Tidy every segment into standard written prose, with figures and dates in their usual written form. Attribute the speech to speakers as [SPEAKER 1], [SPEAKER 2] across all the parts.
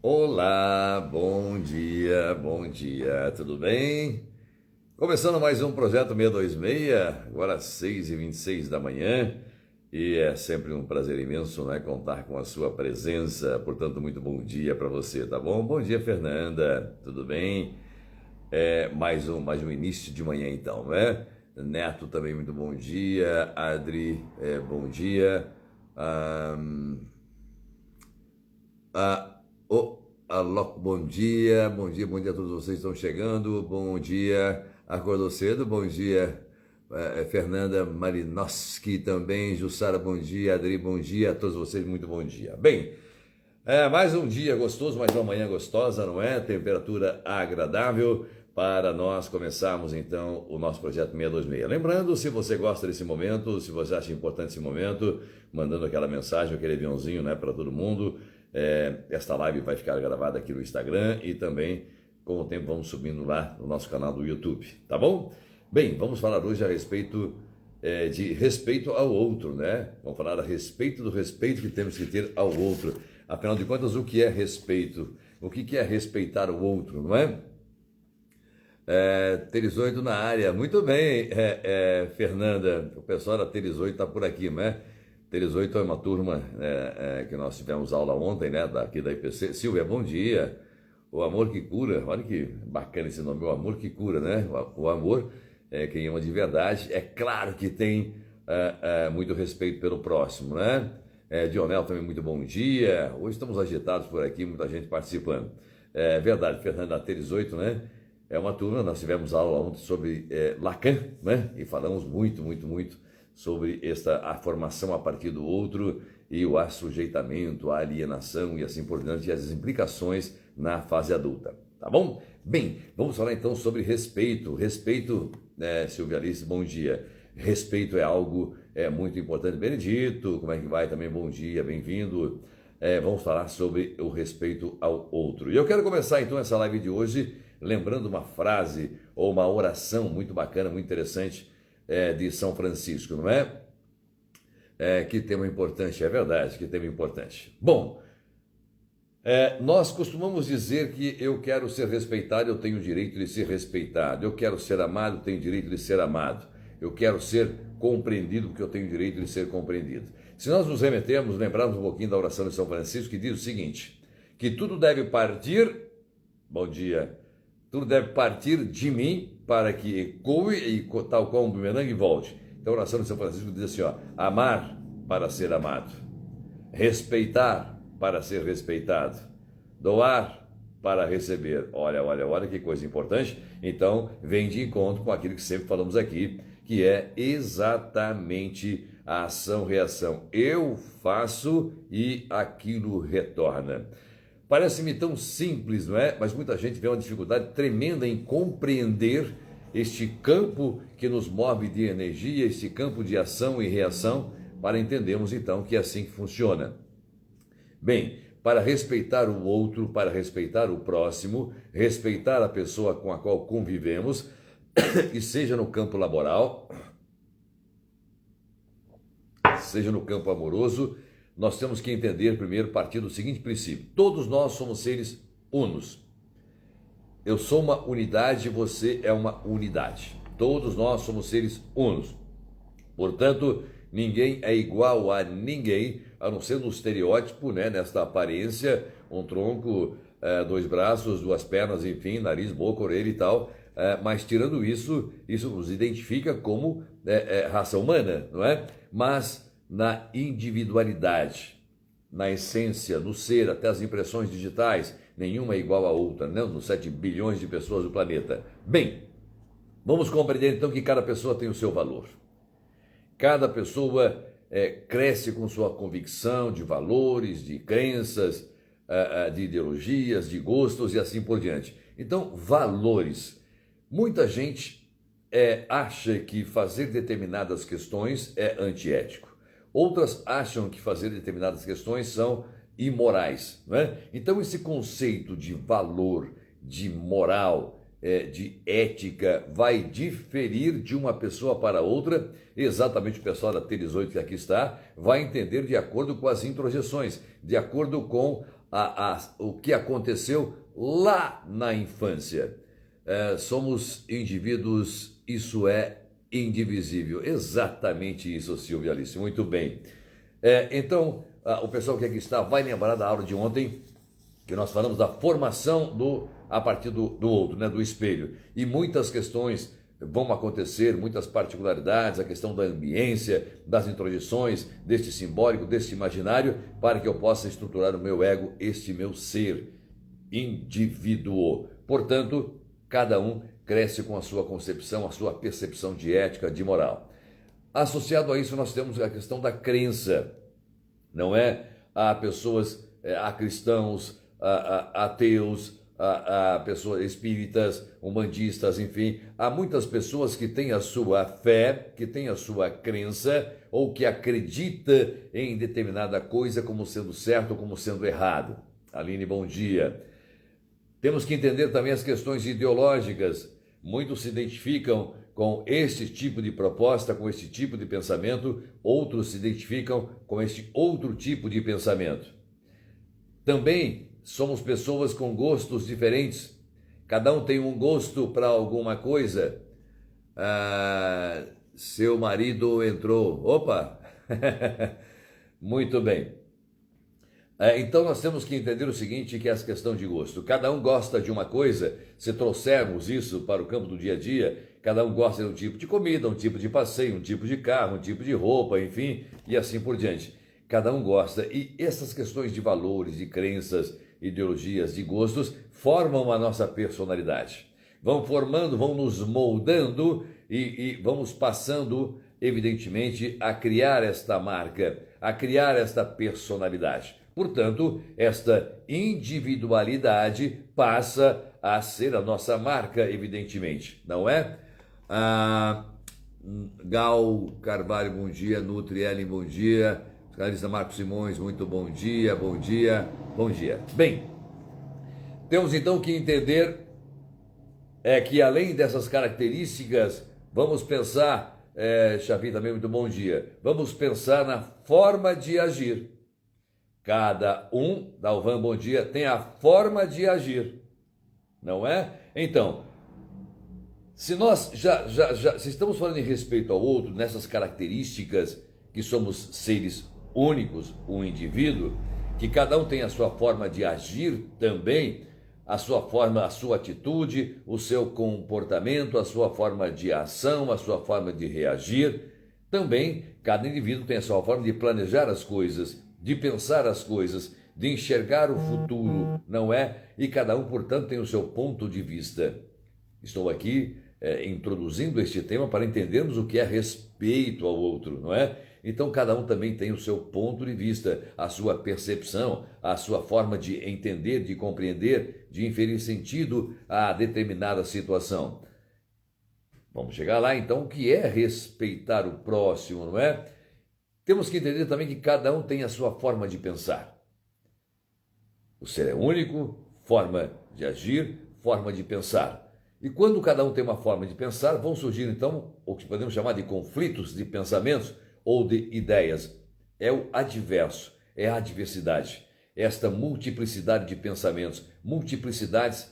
[SPEAKER 1] Olá, bom dia, tudo bem? Começando mais um Projeto 626, agora às 6h26 da manhã, e é sempre um prazer imenso, né, contar com a sua presença, portanto, muito bom dia para você, tá bom? Bom dia, Fernanda, tudo bem? Mais um início de manhã então, né? Neto também, muito bom dia, Adri, bom dia. Ah, alô, bom dia a todos vocês que estão chegando, bom dia, acordou cedo, bom dia, Fernanda Marinoski também, Jussara, bom dia, Adri, bom dia a todos vocês, muito bom dia. Bem, mais um dia gostoso, mais uma manhã gostosa, não é? Temperatura agradável para nós começarmos então o nosso projeto 626. Lembrando, se você gosta desse momento, se você acha importante esse momento, mandando aquela mensagem, aquele aviãozinho, né, para todo mundo. Esta live vai ficar gravada aqui no Instagram e também, com o tempo, vamos subindo lá no nosso canal do YouTube, tá bom? Bem, vamos falar hoje a respeito de respeito ao outro, né? Vamos falar a respeito do respeito que temos que ter ao outro. Afinal de contas, o que é respeito? O que é respeitar o outro, não é? Teres 8 na área, muito bem, Fernanda, o pessoal da Teres 8 está por aqui, né? Teres 8 é uma turma que nós tivemos aula ontem, né, daqui da IPC. Silvia, bom dia. O amor que cura, olha que bacana esse nome, o amor que cura, né? O amor é quem ama de verdade. É claro que tem muito respeito pelo próximo, né? Dionel também, muito bom dia. Hoje estamos agitados por aqui, muita gente participando. É verdade, Fernanda, Teres 8, né? É uma turma, nós tivemos aula ontem sobre Lacan, né? E falamos muito sobre a formação a partir do outro e o assujeitamento, a alienação e assim por diante, e as implicações na fase adulta, tá bom? Bem, vamos falar então sobre respeito. Respeito, Silvia Alice, bom dia. Respeito é algo muito importante. Benedito, como é que vai também? Bom dia, bem-vindo. Vamos falar sobre o respeito ao outro. E eu quero começar então essa live de hoje lembrando uma frase ou uma oração muito bacana, muito interessante, de São Francisco, não é? Que tema importante, é verdade, que tema importante. Bom, nós costumamos dizer que eu quero ser respeitado, eu tenho o direito de ser respeitado. Eu quero ser amado, eu tenho o direito de ser amado. Eu quero ser compreendido, porque eu tenho o direito de ser compreendido. Se nós nos remetermos, lembrarmos um pouquinho da oração de São Francisco, que diz o seguinte, que tudo deve partir, bom dia, tudo deve partir de mim para que ecoe e tal como um bumerangue volte. Então a oração de São Francisco diz assim, amar para ser amado, respeitar para ser respeitado, doar para receber. Olha que coisa importante. Então vem de encontro com aquilo que sempre falamos aqui, que é exatamente a ação-reação. Eu faço e aquilo retorna. Parece-me tão simples, não é? Mas muita gente vê uma dificuldade tremenda em compreender este campo que nos move de energia, este campo de ação e reação, para entendermos então que é assim que funciona. Bem, para respeitar o outro, para respeitar o próximo, respeitar a pessoa com a qual convivemos, e seja no campo laboral, seja no campo amoroso, nós temos que entender primeiro, partir do seguinte princípio: todos nós somos seres unos. Eu sou uma unidade, você é uma unidade. Todos nós somos seres unos. Portanto, ninguém é igual a ninguém, a não ser no estereótipo, né, nesta aparência, um tronco, 2 braços, 2 pernas, enfim, nariz, boca, orelha e tal. Mas tirando isso, isso nos identifica como raça humana, não é? Mas na individualidade, na essência, no ser, até as impressões digitais, nenhuma é igual à outra, não? Nos 7 bilhões de pessoas do planeta. Bem, vamos compreender então que cada pessoa tem o seu valor. Cada pessoa cresce com sua convicção de valores, de crenças, de ideologias, de gostos e assim por diante. Então, valores. Muita gente acha que fazer determinadas questões é antiético. Outras acham que fazer determinadas questões são imorais, não é? Então esse conceito de valor, de moral, de ética vai diferir de uma pessoa para outra. Exatamente o pessoal da Teres 8 que aqui está vai entender de acordo com as introjeções, de acordo com o que aconteceu lá na infância. Somos indivíduos, isso é indivisível. Exatamente isso, Silvia Alice. Muito bem. Então, o pessoal que aqui está vai lembrar da aula de ontem, que nós falamos da formação a partir do outro, né, do espelho. E muitas questões vão acontecer, muitas particularidades, a questão da ambiência, das introjeções, deste simbólico, deste imaginário, para que eu possa estruturar o meu ego, este meu ser indivíduo. Portanto, cada um cresce com a sua concepção, a sua percepção de ética, de moral. Associado a isso, nós temos a questão da crença, não é? Há pessoas, há cristãos, há ateus, há pessoas espíritas, umbandistas, enfim. Há muitas pessoas que têm a sua fé, que têm a sua crença, ou que acredita em determinada coisa como sendo certo ou como sendo errado. Aline, bom dia. Temos que entender também as questões ideológicas. Muitos se identificam com este tipo de proposta, com este tipo de pensamento, outros se identificam com este outro tipo de pensamento. Também somos pessoas com gostos diferentes. Cada um tem um gosto para alguma coisa. Seu marido entrou. Opa! Muito bem. Então nós temos que entender o seguinte, que é essa questão de gosto. Cada um gosta de uma coisa. Se trouxermos isso para o campo do dia a dia, cada um gosta de um tipo de comida, um tipo de passeio, um tipo de carro, um tipo de roupa, enfim, e assim por diante. Cada um gosta. E essas questões de valores, de crenças, ideologias, de gostos, formam a nossa personalidade. Vão formando, vão nos moldando e vamos passando, evidentemente, a criar esta marca, a criar esta personalidade. Portanto, esta individualidade passa a ser a nossa marca, evidentemente, não é? Gal Carvalho, bom dia. Nutriellen, bom dia. Clarissa Marcos Simões, muito bom dia, bom dia, bom dia. Bem, temos então que entender que além dessas características, vamos pensar, Xavi também muito bom dia, vamos pensar na forma de agir. Cada um, Dalvan, bom dia, tem a forma de agir, não é? Então, se nós se estamos falando em respeito ao outro, nessas características, que somos seres únicos, um indivíduo, que cada um tem a sua forma de agir também, a sua forma, a sua atitude, o seu comportamento, a sua forma de ação, a sua forma de reagir. Também, cada indivíduo tem a sua forma de planejar as coisas, de pensar as coisas, de enxergar o futuro, não é? E cada um, portanto, tem o seu ponto de vista. Estou aqui introduzindo este tema para entendermos o que é respeito ao outro, não é? Então, cada um também tem o seu ponto de vista, a sua percepção, a sua forma de entender, de compreender, de inferir sentido a determinada situação. Vamos chegar lá, então, o que é respeitar o próximo, não é? Temos que entender também que cada um tem a sua forma de pensar. O ser é único, forma de agir, forma de pensar. E quando cada um tem uma forma de pensar, vão surgir, então, o que podemos chamar de conflitos de pensamentos, ou de ideias. É o adverso, é a adversidade, esta multiplicidade de pensamentos, multiplicidades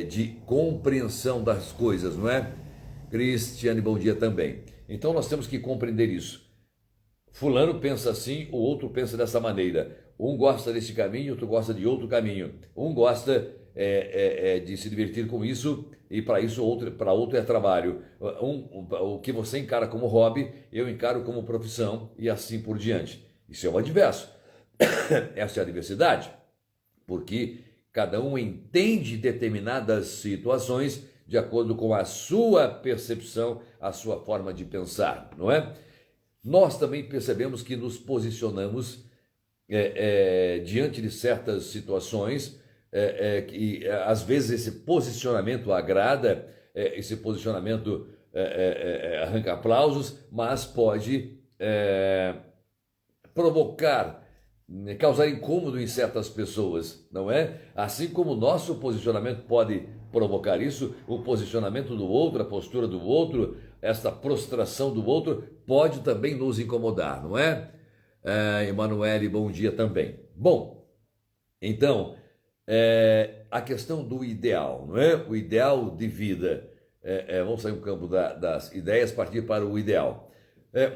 [SPEAKER 1] de compreensão das coisas, não é? Cristiane, bom dia também. Então nós temos que compreender isso. Fulano pensa assim, o outro pensa dessa maneira. Um gosta desse caminho, outro gosta de outro caminho. Um gosta de se divertir com isso e para isso para outro é trabalho. O que você encara como hobby, eu encaro como profissão e assim por diante. Isso é o adverso. Essa é a diversidade, porque cada um entende determinadas situações de acordo com a sua percepção, a sua forma de pensar, não é? Nós também percebemos que nos posicionamos diante de certas situações que às vezes esse posicionamento agrada, esse posicionamento arranca aplausos, mas pode provocar, causar incômodo em certas pessoas, não é? Assim como o nosso posicionamento pode provocar isso, o posicionamento do outro, a postura do outro, esta prostração do outro pode também nos incomodar, não é? Emanuele, bom dia também. Bom, Então, a questão do ideal, não é? O ideal de vida. Vamos sair do campo das ideias, partir para o ideal.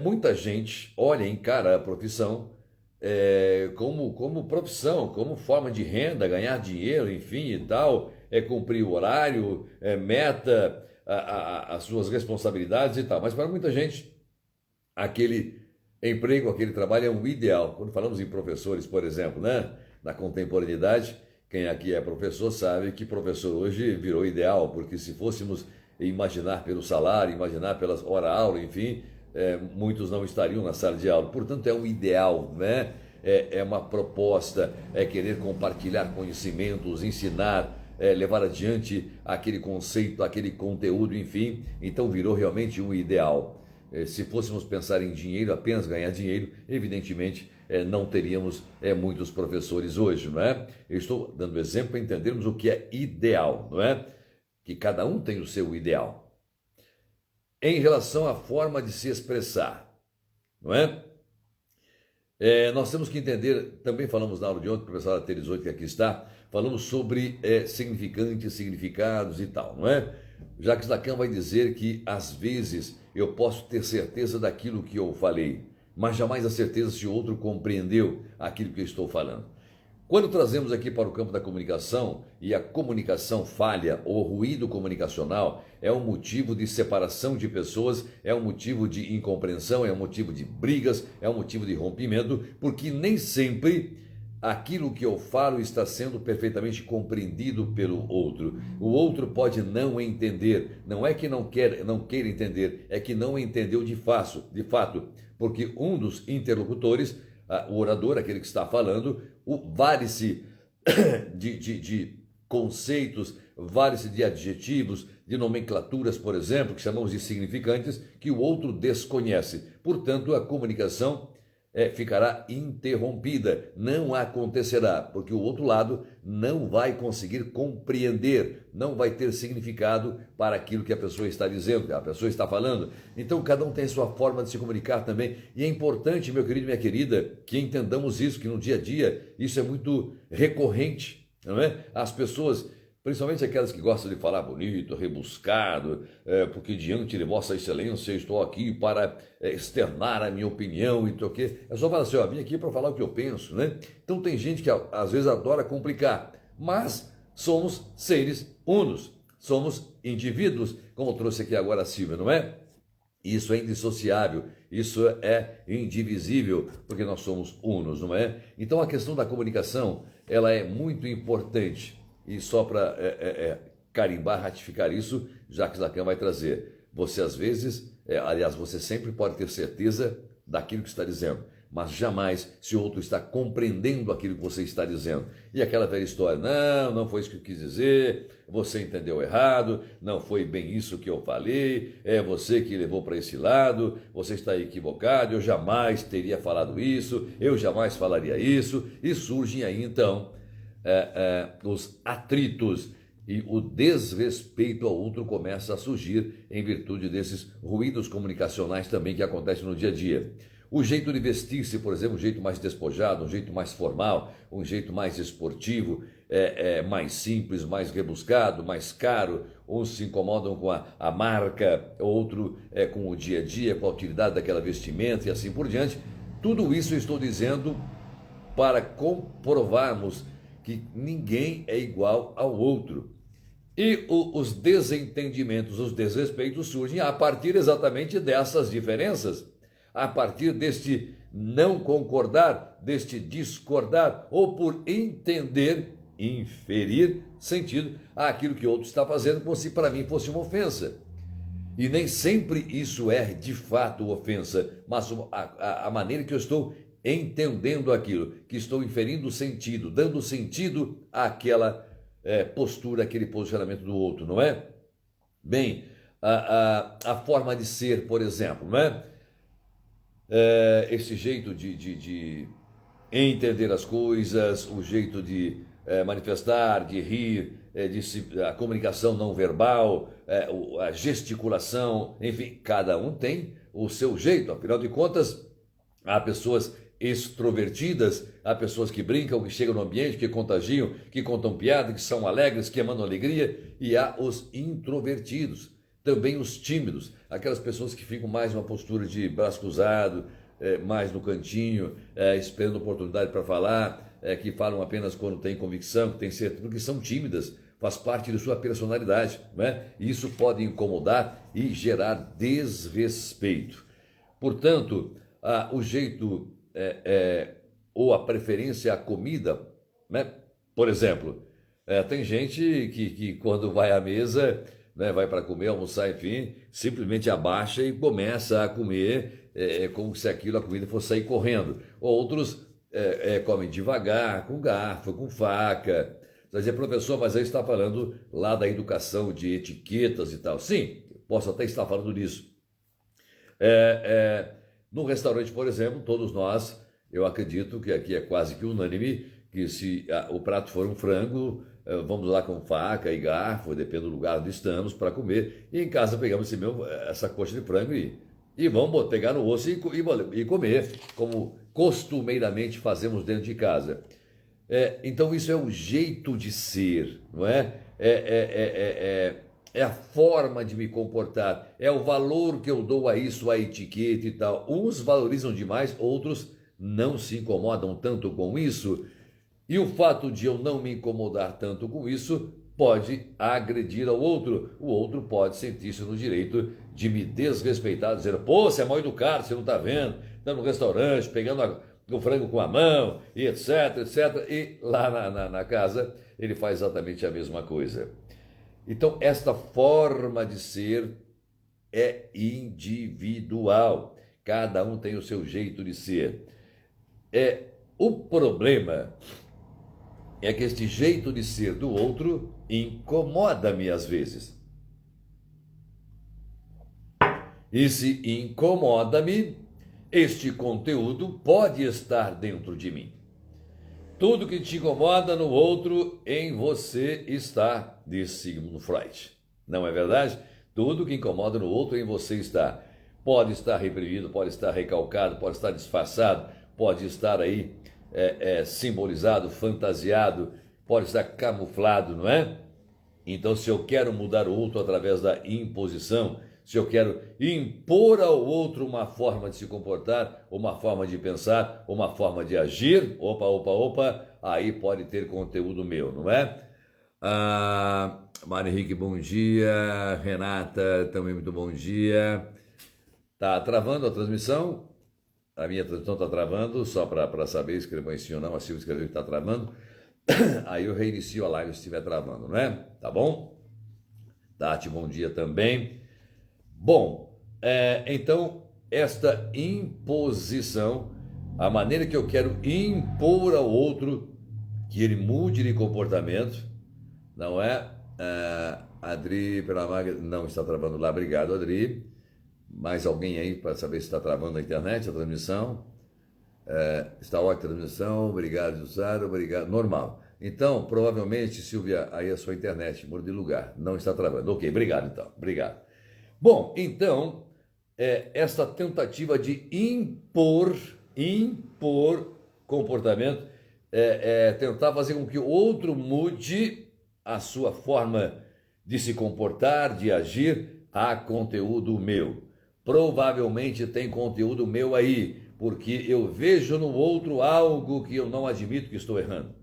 [SPEAKER 1] Muita gente olha, encara a profissão como profissão, como forma de renda, ganhar dinheiro, enfim e tal, cumprir o horário, meta, as suas responsabilidades e tal. Mas para muita gente, aquele emprego, aquele trabalho é um ideal. Quando falamos em professores, por exemplo, né, na contemporaneidade, quem aqui é professor sabe que professor hoje virou ideal, porque se fôssemos imaginar pelo salário, imaginar pelas hora-aula, enfim, muitos não estariam na sala de aula. Portanto, é um ideal, né? É uma proposta, é querer compartilhar conhecimentos, ensinar, levar adiante aquele conceito, aquele conteúdo, enfim. Então, virou realmente um ideal. Se fôssemos pensar em dinheiro, apenas ganhar dinheiro, evidentemente não teríamos muitos professores hoje, não é? Eu estou dando exemplo para entendermos o que é ideal, não é? Que cada um tem o seu ideal. Em relação à forma de se expressar, não é? Nós temos que entender, também falamos na aula de ontem, o professor Aterizoito que aqui está, falamos sobre significantes, significados e tal, não é? Jacques Lacan vai dizer que, às vezes, eu posso ter certeza daquilo que eu falei, mas jamais a certeza se o outro compreendeu aquilo que eu estou falando. Quando trazemos aqui para o campo da comunicação e a comunicação falha ou ruído comunicacional é um motivo de separação de pessoas, é um motivo de incompreensão, é um motivo de brigas, é um motivo de rompimento, porque nem sempre aquilo que eu falo está sendo perfeitamente compreendido pelo outro. O outro pode não entender, não é que não queira entender, é que não entendeu de fato, porque um dos interlocutores, o orador, aquele que está falando, vale-se de conceitos, vale-se de adjetivos, de nomenclaturas, por exemplo, que chamamos de significantes, que o outro desconhece. Portanto, a comunicação ficará interrompida, não acontecerá, porque o outro lado não vai conseguir compreender, não vai ter significado para aquilo que a pessoa está dizendo, que a pessoa está falando. Então, cada um tem sua forma de se comunicar também, e é importante, meu querido e minha querida, que entendamos isso, que no dia a dia isso é muito recorrente, não é? As pessoas, principalmente aquelas que gostam de falar bonito, rebuscado, porque diante de Vossa Excelência estou aqui para externar a minha opinião e o quê. É só falar assim, ó, vim aqui para falar o que eu penso, né? Então tem gente que às vezes adora complicar, mas somos seres unos, somos indivíduos, como trouxe aqui agora a Silvia, não é? Isso é indissociável, isso é indivisível, porque nós somos unos, não é? Então a questão da comunicação, ela é muito importante. E só para carimbar, ratificar isso, Jacques Lacan vai trazer. Você às vezes, aliás, você sempre pode ter certeza daquilo que está dizendo, mas jamais se o outro está compreendendo aquilo que você está dizendo. E aquela velha história, não foi isso que eu quis dizer, você entendeu errado, não foi bem isso que eu falei, é você que levou para esse lado, você está equivocado, eu jamais teria falado isso, eu jamais falaria isso, e surgem aí então os atritos e o desrespeito ao outro começa a surgir em virtude desses ruídos comunicacionais também que acontecem no dia a dia. O jeito de vestir-se, por exemplo, um jeito mais despojado, um jeito mais formal, um jeito mais esportivo, mais simples, mais rebuscado, mais caro. Uns se incomodam com a marca, outro com o dia a dia, com a utilidade daquela vestimenta e assim por diante. Tudo isso eu estou dizendo para comprovarmos que ninguém é igual ao outro. E os desentendimentos, os desrespeitos surgem a partir exatamente dessas diferenças, a partir deste não concordar, deste discordar, ou por entender, inferir sentido àquilo que o outro está fazendo, como se para mim fosse uma ofensa. E nem sempre isso é de fato ofensa, mas a maneira que eu estou entendendo aquilo, que estou inferindo sentido, dando sentido àquela postura, aquele posicionamento do outro, não é? Bem, a forma de ser, por exemplo, não é? Esse jeito de entender as coisas, o jeito de manifestar, de rir, a comunicação não verbal, a gesticulação, enfim, cada um tem o seu jeito, afinal de contas, há pessoas extrovertidas, há pessoas que brincam, que chegam no ambiente, que contagiam, que contam piada, que são alegres, que emanam alegria, e há os introvertidos, também os tímidos, aquelas pessoas que ficam mais numa postura de braço cruzado, mais no cantinho, esperando oportunidade para falar, que falam apenas quando têm convicção, que têm certeza, porque são tímidas, faz parte de sua personalidade, né? E isso pode incomodar e gerar desrespeito. Portanto, o jeito ou a preferência à comida, né? Por exemplo, tem gente que quando vai à mesa, né, vai para comer, almoçar, enfim, simplesmente abaixa e começa a comer como se a comida fosse sair correndo. Outros comem devagar, com garfo, com faca. Você vai dizer, professor, mas aí está falando lá da educação de etiquetas e tal. Sim, posso até estar falando disso. No restaurante, por exemplo, todos nós, eu acredito que aqui é quase que unânime, que se o prato for um frango, vamos lá com faca e garfo, depende do lugar onde estamos, para comer. E em casa pegamos essa coxa de frango e vamos pegar no osso e comer, como costumeiramente fazemos dentro de casa. Então isso é o jeito de ser, não é? É a forma de me comportar, é o valor que eu dou a isso, a etiqueta e tal. Uns valorizam demais, outros não se incomodam tanto com isso. E o fato de eu não me incomodar tanto com isso pode agredir ao outro. O outro pode sentir-se no direito de me desrespeitar, dizer, pô, você é mal educado, você não está vendo, está no restaurante, pegando o frango com a mão, e etc, etc. E lá na casa ele faz exatamente a mesma coisa. Então, esta forma de ser é individual. Cada um tem o seu jeito de ser. O problema é que este jeito de ser do outro incomoda-me às vezes. E se incomoda-me, este conteúdo pode estar dentro de mim. Tudo que te incomoda no outro, em você está, diz Sigmund Freud. Não é verdade? Tudo que incomoda no outro, em você está. Pode estar reprimido, pode estar recalcado, pode estar disfarçado, pode estar aí simbolizado, fantasiado, pode estar camuflado, não é? Então, se eu quero mudar o outro através da imposição, se eu quero impor ao outro uma forma de se comportar, uma forma de pensar, uma forma de agir, aí pode ter conteúdo meu, não é? Mário Henrique, bom dia. Renata, também muito bom dia. Tá travando a transmissão? A minha transmissão está travando, só para saber, escrevam em sim ou não, a Silvia escreveu que está travando. Aí eu reinicio a live se estiver travando, não é? Tá bom? Tati, bom dia também. Bom, então, esta imposição, a maneira que eu quero impor ao outro que ele mude de comportamento, não é? Adri, pela maga, não está travando lá, obrigado, Adri. Mais alguém aí para saber se está travando a internet, a transmissão? Está ótima a transmissão, obrigado, Jussara, obrigado, normal. Então, provavelmente, Silvia, aí a sua internet muda de lugar, não está travando. Ok, obrigado então, obrigado. Bom, então, essa tentativa de impor comportamento, tentar fazer com que o outro mude a sua forma de se comportar, de agir, há conteúdo meu. Provavelmente tem conteúdo meu aí, porque eu vejo no outro algo que eu não admito que estou errando.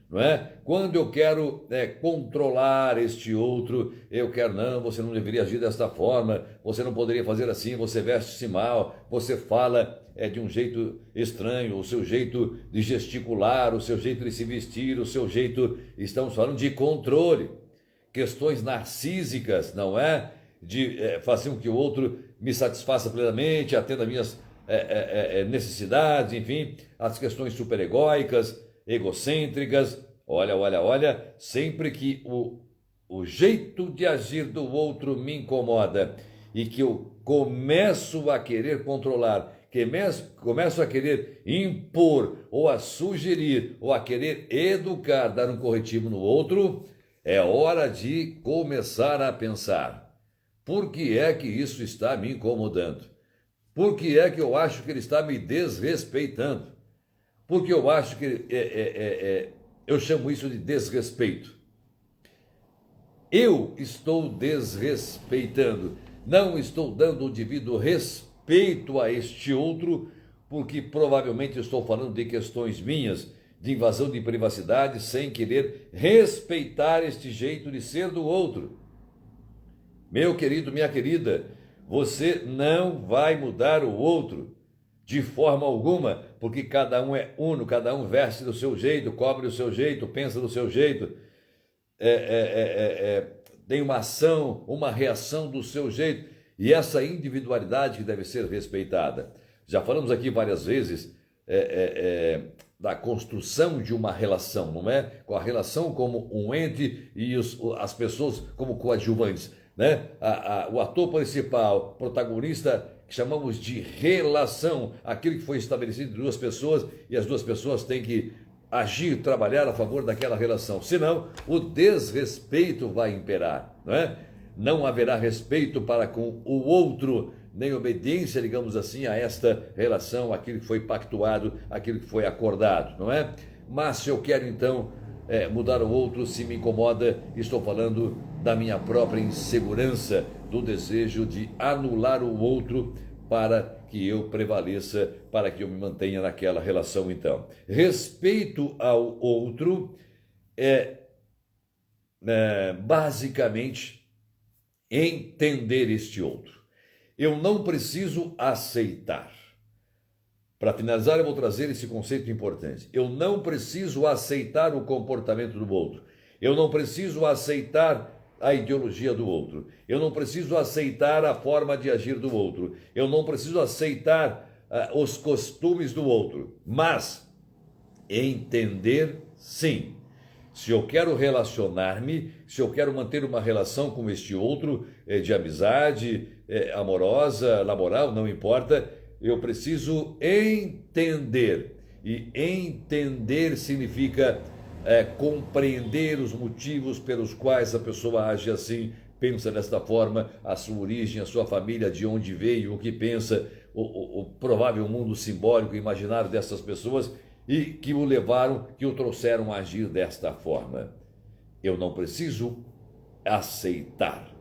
[SPEAKER 1] Não é? Quando eu quero controlar este outro, eu quero, não, você não deveria agir desta forma, você não poderia fazer assim, você veste-se mal, você fala de um jeito estranho, o seu jeito de gesticular, o seu jeito de se vestir, o seu jeito, estamos falando de controle, questões narcísicas, não é? De fazer com que o outro me satisfaça plenamente, atenda a minhas necessidades, enfim, as questões superegóicas, egocêntricas. Olha, sempre que o jeito de agir do outro me incomoda e que eu começo a querer controlar, começo a querer impor, ou a sugerir, ou a querer educar, dar um corretivo no outro, é hora de começar a pensar. Por que é que isso está me incomodando? Por que é que eu acho que ele está me desrespeitando? Porque eu acho que eu chamo isso de desrespeito. Eu estou desrespeitando, não estou dando o devido respeito a este outro, porque provavelmente estou falando de questões minhas, de invasão de privacidade, sem querer respeitar este jeito de ser do outro. Meu querido, minha querida, você não vai mudar o outro de forma alguma, porque cada um é uno, cada um veste do seu jeito, cobre do seu jeito, pensa do seu jeito, tem uma ação, uma reação do seu jeito, e essa individualidade que deve ser respeitada. Já falamos aqui várias vezes da construção de uma relação, não é? Com a relação como um ente e as pessoas como coadjuvantes, né? O ator principal, protagonista, que chamamos de relação, aquilo que foi estabelecido entre duas pessoas e as duas pessoas têm que agir, trabalhar a favor daquela relação. Senão, o desrespeito vai imperar, não é? Não haverá respeito para com o outro, nem obediência, digamos assim, a esta relação, aquilo que foi pactuado, aquilo que foi acordado, não é? Mas se eu quero, então, mudar o outro, se me incomoda, estou falando da minha própria insegurança, do desejo de anular o outro para que eu prevaleça, para que eu me mantenha naquela relação, então. Respeito ao outro basicamente entender este outro. Eu não preciso aceitar. Para finalizar, eu vou trazer esse conceito importante. Eu não preciso aceitar o comportamento do outro. Eu não preciso aceitar a ideologia do outro. Eu não preciso aceitar a forma de agir do outro. Eu não preciso aceitar os costumes do outro. Mas entender, sim. Se eu quero relacionar-me, se eu quero manter uma relação com este outro, de amizade, amorosa, laboral, não importa, eu preciso entender. E entender significa compreender os motivos pelos quais a pessoa age assim, pensa desta forma, a sua origem, a sua família, de onde veio, o que pensa, o provável mundo simbólico, imaginário dessas pessoas e que o levaram, que o trouxeram a agir desta forma. Eu não preciso aceitar,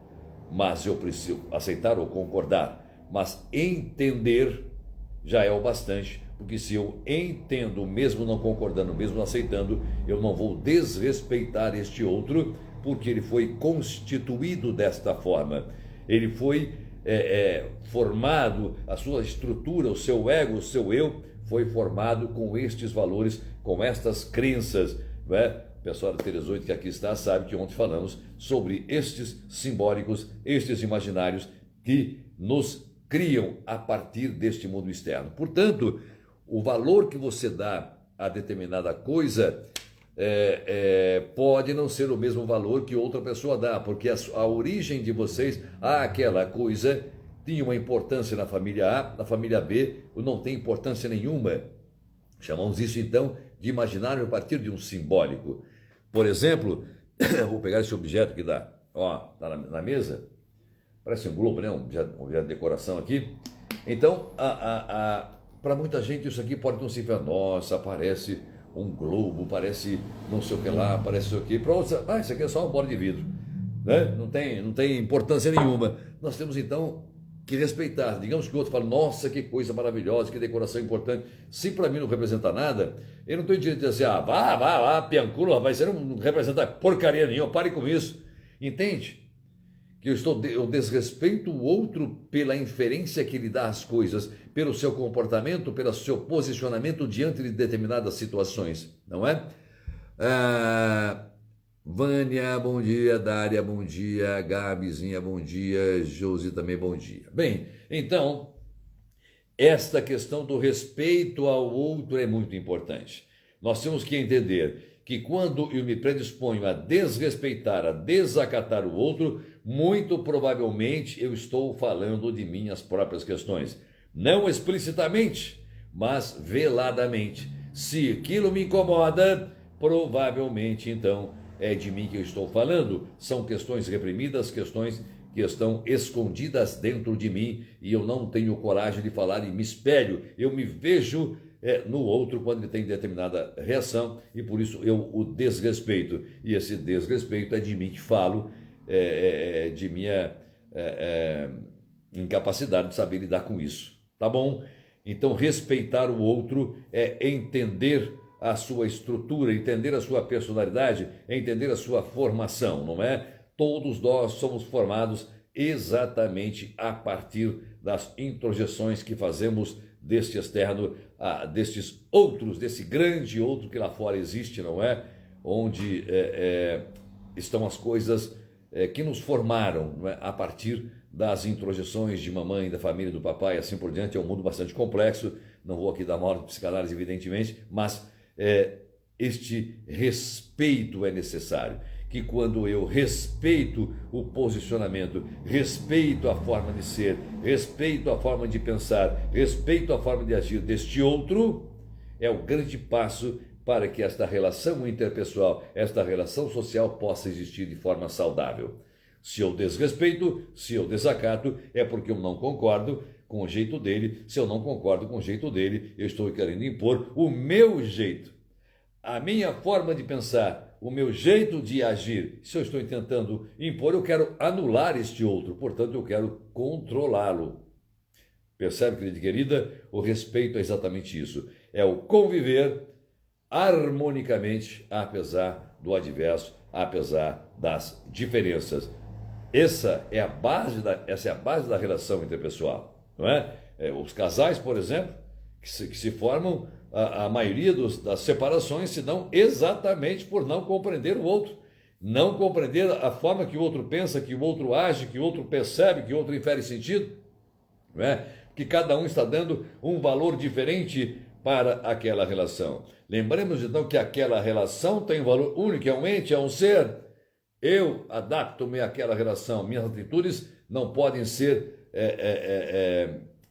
[SPEAKER 1] mas eu preciso aceitar ou concordar, mas entender já é o bastante, porque se eu entendo, mesmo não concordando, mesmo não aceitando, eu não vou desrespeitar este outro, porque ele foi constituído desta forma. Ele foi formado, a sua estrutura, o seu ego, o seu eu, foi formado com estes valores, com estas crenças, não é? O pessoal da Terezoide que aqui está sabe que ontem falamos sobre estes simbólicos, estes imaginários que nos criam a partir deste mundo externo. Portanto, o valor que você dá a determinada coisa pode não ser o mesmo valor que outra pessoa dá, porque a origem de vocês àquela coisa tinha uma importância na família A, na família B não tem importância nenhuma. Chamamos isso então de imaginário a partir de um simbólico. Por exemplo, vou pegar esse objeto que tá na mesa, parece um globo, né? Um objeto de decoração aqui. Então, para muita gente isso aqui pode não se ver, nossa, parece um globo, parece não sei o que lá, parece isso aqui. Para outros, isso aqui é só uma bola de vidro, né? Não tem importância nenhuma. Nós temos então que respeitar. Digamos que o outro fala, nossa, que coisa maravilhosa, que decoração importante. Se para mim não representa nada, eu não tenho direito de dizer assim, vá, pianculo, rapaz, você não representa porcaria nenhuma, pare com isso. Entende? Que eu desrespeito o outro pela inferência que ele dá às coisas, pelo seu comportamento, pelo seu posicionamento diante de determinadas situações, não é? Vânia, bom dia. Dária, bom dia. Gabizinha, bom dia. Josi também, bom dia. Bem, então, esta questão do respeito ao outro é muito importante. Nós temos que entender que quando eu me predisponho a desrespeitar, a desacatar o outro, muito provavelmente eu estou falando de minhas próprias questões. Não explicitamente, mas veladamente. Se aquilo me incomoda, provavelmente então é de mim que eu estou falando. São questões reprimidas, questões que estão escondidas dentro de mim e eu não tenho coragem de falar e me espelho. Eu me vejo no outro quando ele tem determinada reação e por isso eu o desrespeito. E esse desrespeito é de mim que falo, de minha incapacidade de saber lidar com isso. Tá bom? Então, respeitar o outro é entender a sua estrutura, entender a sua personalidade, entender a sua formação, não é? Todos nós somos formados exatamente a partir das introjeções que fazemos deste externo, destes outros, desse grande outro que lá fora existe, não é? Onde estão as coisas que nos formaram, não é? A partir das introjeções de mamãe, da família, do papai, assim por diante. É um mundo bastante complexo, não vou aqui dar uma aula de psicanálise, evidentemente, mas este respeito é necessário, que quando eu respeito o posicionamento, respeito a forma de ser, respeito a forma de pensar, respeito a forma de agir deste outro, é o grande passo para que esta relação interpessoal, esta relação social possa existir de forma saudável. Se eu desrespeito, se eu desacato, é porque eu não concordo com o jeito dele. Se eu não concordo com o jeito dele, eu estou querendo impor o meu jeito, a minha forma de pensar, o meu jeito de agir. Se eu estou tentando impor, eu quero anular este outro, portanto, eu quero controlá-lo. Percebe, querida e querida? O respeito é exatamente isso. É o conviver harmonicamente, apesar do adverso, apesar das diferenças. Essa é a base da relação interpessoal, não é? Os casais, por exemplo, que se formam, a maioria das separações se dão exatamente por não compreender o outro, não compreender a forma que o outro pensa, que o outro age, que o outro percebe, que o outro infere sentido, não é? Que cada um está dando um valor diferente para aquela relação. Lembremos então que aquela relação tem um valor único, é um ente, é um ser. Eu adapto-me àquela relação. Minhas atitudes não podem ser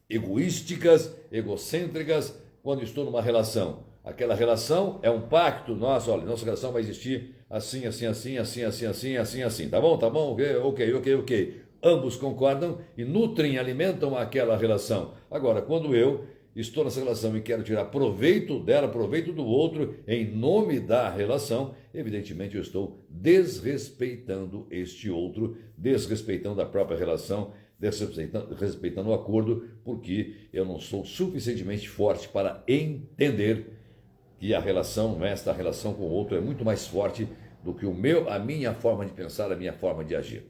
[SPEAKER 1] egoísticas, egocêntricas quando estou numa relação. Aquela relação é um pacto nosso. Olha, nossa relação vai existir assim, assim, assim, assim, assim, assim, assim, assim. Tá bom? Tá bom? Ok. Ambos concordam e nutrem, alimentam aquela relação. Agora, quando eu estou nessa relação e quero tirar proveito dela, proveito do outro, em nome da relação, evidentemente eu estou desrespeitando este outro, desrespeitando a própria relação, desrespeitando o acordo, porque eu não sou suficientemente forte para entender que a relação, esta relação com o outro, é muito mais forte do que a minha forma de pensar, a minha forma de agir.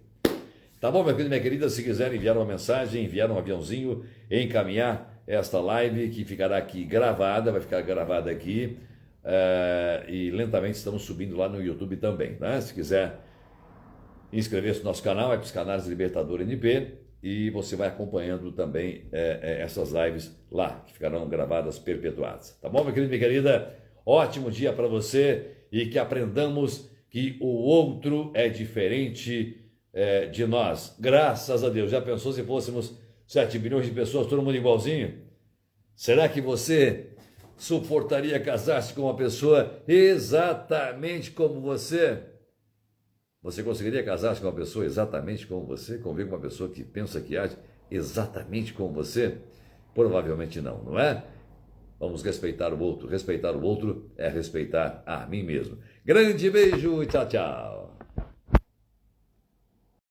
[SPEAKER 1] Tá bom, meu querido, minha querida? Se quiser enviar uma mensagem, enviar um aviãozinho, encaminhar esta live que ficará aqui gravada, vai ficar gravada aqui, e lentamente estamos subindo lá no YouTube também, né? Se quiser inscrever-se no nosso canal, é Psicanálise Libertador NP, e você vai acompanhando também essas lives lá, que ficarão gravadas, perpetuadas. Tá bom, meu querido, minha querida? Ótimo dia para você e que aprendamos que o outro é diferente de nós. Graças a Deus. Já pensou se fôssemos 7 bilhões de pessoas, todo mundo igualzinho? Será que você suportaria casar-se com uma pessoa exatamente como você? Você conseguiria casar-se com uma pessoa exatamente como você? Conviver com uma pessoa que pensa, que age exatamente como você? Provavelmente não, não é? Vamos respeitar o outro. Respeitar o outro é respeitar a mim mesmo. Grande beijo e tchau, tchau.